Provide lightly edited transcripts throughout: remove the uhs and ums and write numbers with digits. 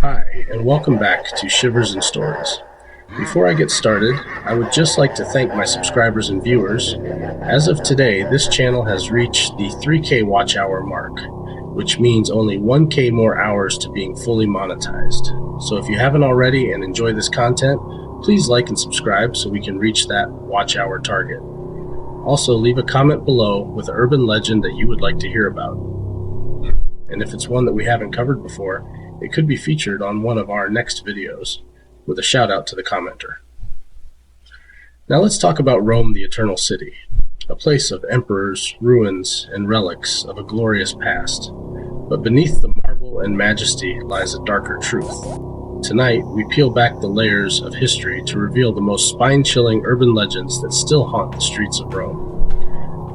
Hi, and welcome back to Shivers and Stories. Before I get started, I would just like to thank my subscribers and viewers. As of today, this channel has reached the 3K watch hour mark, which means only 1K more hours to being fully monetized. So if you haven't already and enjoy this content, please like and subscribe so we can reach that watch hour target. Also, leave a comment below with an urban legend that you would like to hear about. And if it's one that we haven't covered before, it could be featured on one of our next videos, with a shout out to the commenter. Now let's talk about Rome, the Eternal City, a place of emperors, ruins, and relics of a glorious past. But beneath the marble and majesty lies a darker truth. Tonight, we peel back the layers of history to reveal the most spine-chilling urban legends that still haunt the streets of Rome.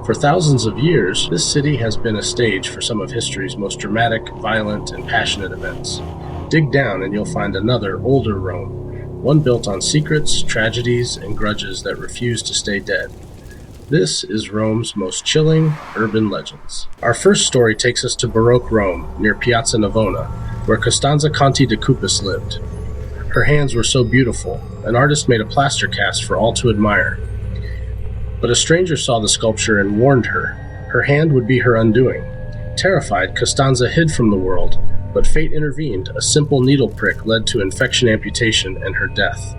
For thousands of years, this city has been a stage for some of history's most dramatic, violent, and passionate events. Dig down and you'll find another, older Rome, one built on secrets, tragedies, and grudges that refuse to stay dead. This is Rome's most chilling urban legends. Our first story takes us to Baroque Rome, near Piazza Navona, where Costanza Conti de Cupis lived. Her hands were so beautiful, an artist made a plaster cast for all to admire. But a stranger saw the sculpture and warned her. Her hand would be her undoing. Terrified, Costanza hid from the world, but fate intervened. A simple needle prick led to infection amputation and her death.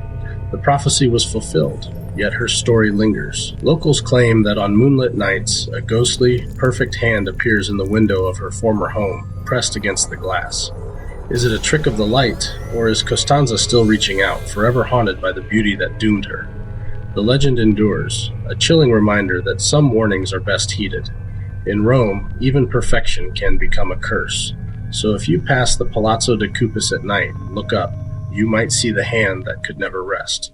The prophecy was fulfilled, yet her story lingers. Locals claim that on moonlit nights, a ghostly, perfect hand appears in the window of her former home, pressed against the glass. Is it a trick of the light, or is Costanza still reaching out, forever haunted by the beauty that doomed her? The legend endures, a chilling reminder that some warnings are best heeded. In Rome, even perfection can become a curse. So if you pass the Palazzo de Cupis at night, look up. You might see the hand that could never rest.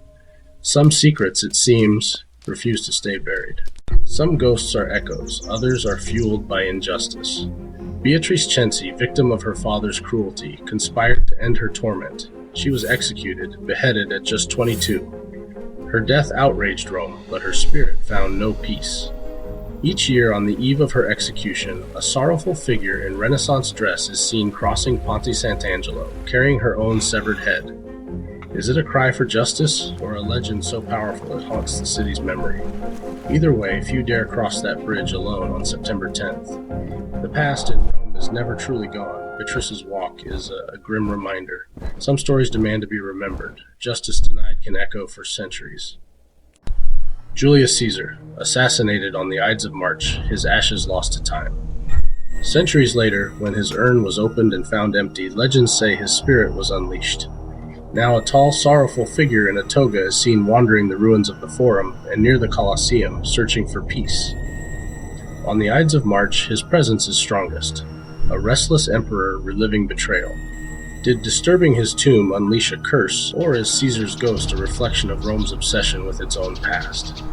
Some secrets, it seems, refuse to stay buried. Some ghosts are echoes, others are fueled by injustice. Beatrice Cenci, victim of her father's cruelty, conspired to end her torment. She was executed, beheaded at just 22. Her death outraged Rome, but her spirit found no peace. Each year on the eve of her execution, a sorrowful figure in Renaissance dress is seen crossing Ponte Sant'Angelo, carrying her own severed head. Is it a cry for justice, or a legend so powerful it haunts the city's memory? Either way, few dare cross that bridge alone on September 10th. The past in Rome is never truly gone. Beatrice's walk is a grim reminder. Some stories demand to be remembered. Justice denied can echo for centuries. Julius Caesar, assassinated on the Ides of March, his ashes lost to time. Centuries later, when his urn was opened and found empty, legends say his spirit was unleashed. Now a tall, sorrowful figure in a toga is seen wandering the ruins of the Forum and near the Colosseum, searching for peace. On the Ides of March, his presence is strongest. A restless emperor reliving betrayal. Did disturbing his tomb unleash a curse, or is Caesar's ghost a reflection of Rome's obsession with its own past?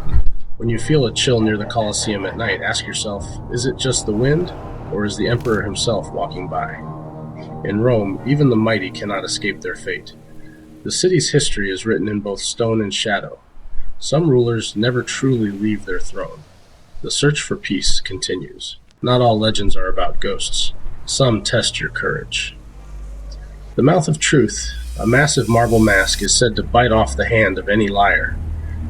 When you feel a chill near the Colosseum at night, ask yourself, is it just the wind, or is the emperor himself walking by? In Rome, even the mighty cannot escape their fate. The city's history is written in both stone and shadow. Some rulers never truly leave their throne. The search for peace continues. Not all legends are about ghosts. Some test your courage. The Mouth of Truth, a massive marble mask, is said to bite off the hand of any liar.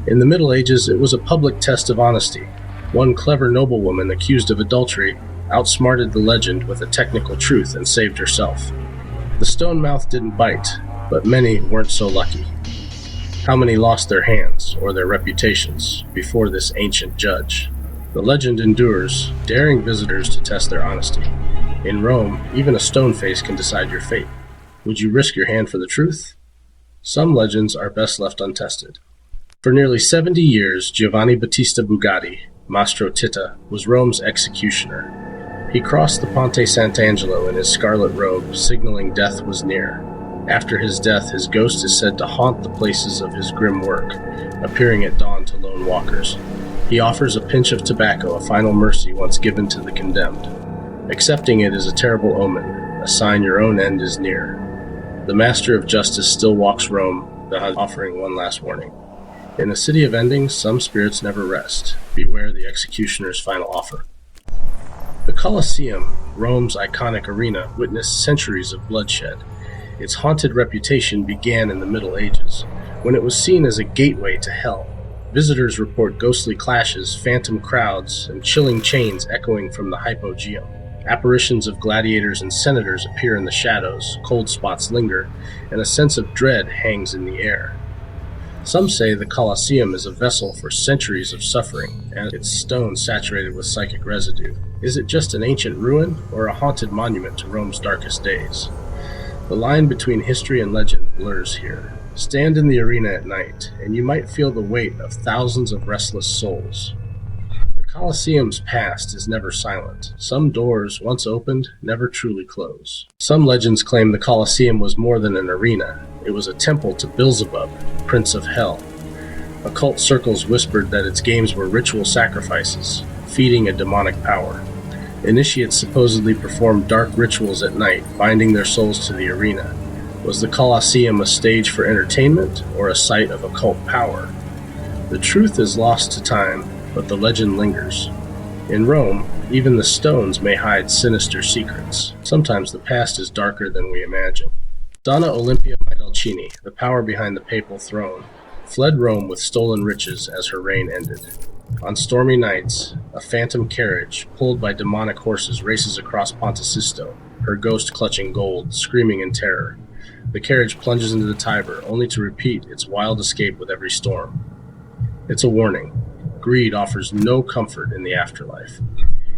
In the Middle Ages, it was a public test of honesty. One clever noblewoman accused of adultery outsmarted the legend with a technical truth and saved herself. The stone mouth didn't bite, but many weren't so lucky. How many lost their hands or their reputations before this ancient judge? The legend endures, daring visitors to test their honesty. In Rome, even a stone face can decide your fate. Would you risk your hand for the truth? Some legends are best left untested. For nearly 70 years, Giovanni Battista Bugatti, Mastro Titta, was Rome's executioner. He crossed the Ponte Sant'Angelo in his scarlet robe, signaling death was near. After his death, his ghost is said to haunt the places of his grim work, appearing at dawn to lone walkers. He offers a pinch of tobacco, a final mercy once given to the condemned. Accepting it is a terrible omen, a sign your own end is near. The master of justice still walks Rome, offering one last warning. In a city of endings, some spirits never rest. Beware the executioner's final offer. The Colosseum, Rome's iconic arena, witnessed centuries of bloodshed. Its haunted reputation began in the Middle Ages, when it was seen as a gateway to hell. Visitors report ghostly clashes, phantom crowds, and chilling chains echoing from the hypogeum. Apparitions of gladiators and senators appear in the shadows, cold spots linger, and a sense of dread hangs in the air. Some say the Colosseum is a vessel for centuries of suffering, and its stones saturated with psychic residue. Is it just an ancient ruin, or a haunted monument to Rome's darkest days? The line between history and legend blurs here. Stand in the arena at night, and you might feel the weight of thousands of restless souls. The Colosseum's past is never silent. Some doors, once opened, never truly close. Some legends claim the Colosseum was more than an arena. It was a temple to Beelzebub, Prince of Hell. Occult circles whispered that its games were ritual sacrifices, feeding a demonic power. Initiates supposedly performed dark rituals at night, binding their souls to the arena. Was the Colosseum a stage for entertainment, or a site of occult power? The truth is lost to time, but the legend lingers. In Rome, even the stones may hide sinister secrets. Sometimes the past is darker than we imagine. Donna Olimpia, the power behind the papal throne, fled Rome with stolen riches as her reign ended. On stormy nights, a phantom carriage, pulled by demonic horses, races across Ponte Sisto, her ghost clutching gold, screaming in terror. The carriage plunges into the Tiber, only to repeat its wild escape with every storm. It's a warning. Greed offers no comfort in the afterlife.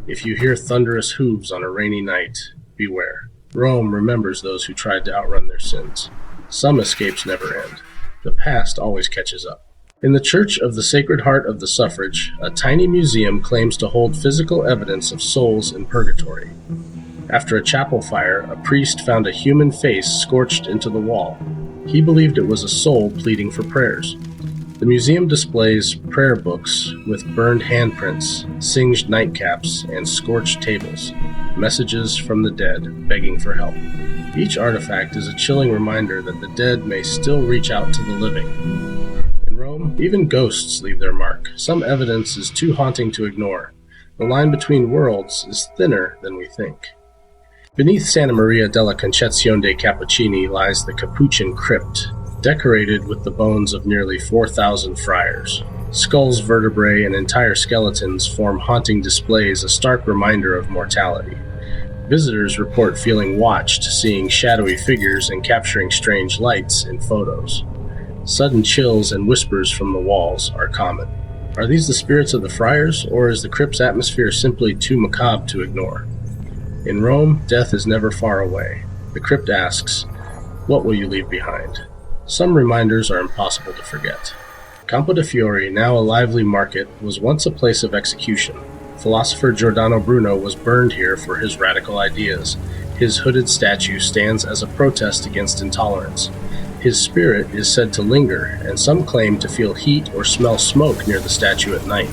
If you hear thunderous hooves on a rainy night, beware. Rome remembers those who tried to outrun their sins. Some escapes never end. The past always catches up. In the Church of the Sacred Heart of the Suffrage, a tiny museum claims to hold physical evidence of souls in purgatory. After a chapel fire, a priest found a human face scorched into the wall. He believed it was a soul pleading for prayers. The museum displays prayer books with burned handprints, singed nightcaps, and scorched tables. Messages from the dead begging for help. Each artifact is a chilling reminder that the dead may still reach out to the living. In Rome, even ghosts leave their mark. Some evidence is too haunting to ignore. The line between worlds is thinner than we think. Beneath Santa Maria della Concezione dei Cappuccini lies the Capuchin Crypt, decorated with the bones of nearly 4,000 friars. Skulls, vertebrae, and entire skeletons form haunting displays, a stark reminder of mortality. Visitors report feeling watched, seeing shadowy figures and capturing strange lights in photos. Sudden chills and whispers from the walls are common. Are these the spirits of the friars, or is the crypt's atmosphere simply too macabre to ignore? In Rome, death is never far away. The crypt asks, "What will you leave behind?" Some reminders are impossible to forget. Campo de' Fiori, now a lively market, was once a place of execution. Philosopher Giordano Bruno was burned here for his radical ideas. His hooded statue stands as a protest against intolerance. His spirit is said to linger, and some claim to feel heat or smell smoke near the statue at night.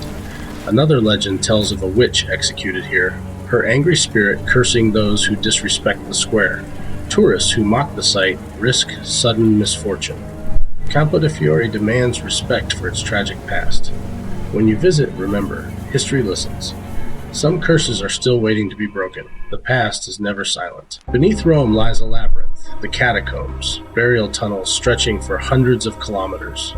Another legend tells of a witch executed here, her angry spirit cursing those who disrespect the square. Tourists who mock the site risk sudden misfortune. Campo de' Fiori demands respect for its tragic past. When you visit, remember, history listens. Some curses are still waiting to be broken. The past is never silent. Beneath Rome lies a labyrinth, the catacombs, burial tunnels stretching for hundreds of kilometers.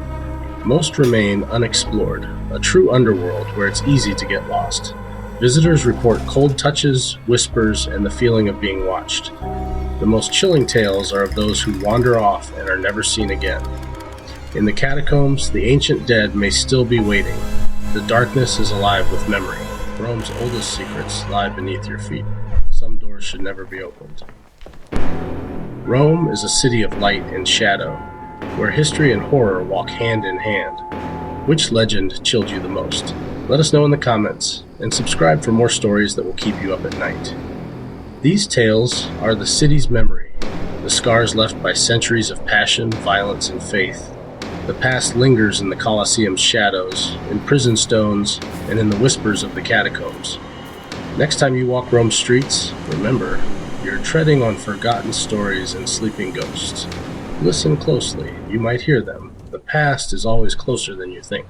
Most remain unexplored, a true underworld where it's easy to get lost. Visitors report cold touches, whispers, and the feeling of being watched. The most chilling tales are of those who wander off and are never seen again. In the catacombs, the ancient dead may still be waiting. The darkness is alive with memory. Rome's oldest secrets lie beneath your feet. Some doors should never be opened. Rome is a city of light and shadow, where history and horror walk hand in hand. Which legend chilled you the most? Let us know in the comments, and subscribe for more stories that will keep you up at night. These tales are the city's memory, the scars left by centuries of passion, violence, and faith. The past lingers in the Colosseum's shadows, in prison stones, and in the whispers of the catacombs. Next time you walk Rome's streets, remember, you're treading on forgotten stories and sleeping ghosts. Listen closely, you might hear them. The past is always closer than you think.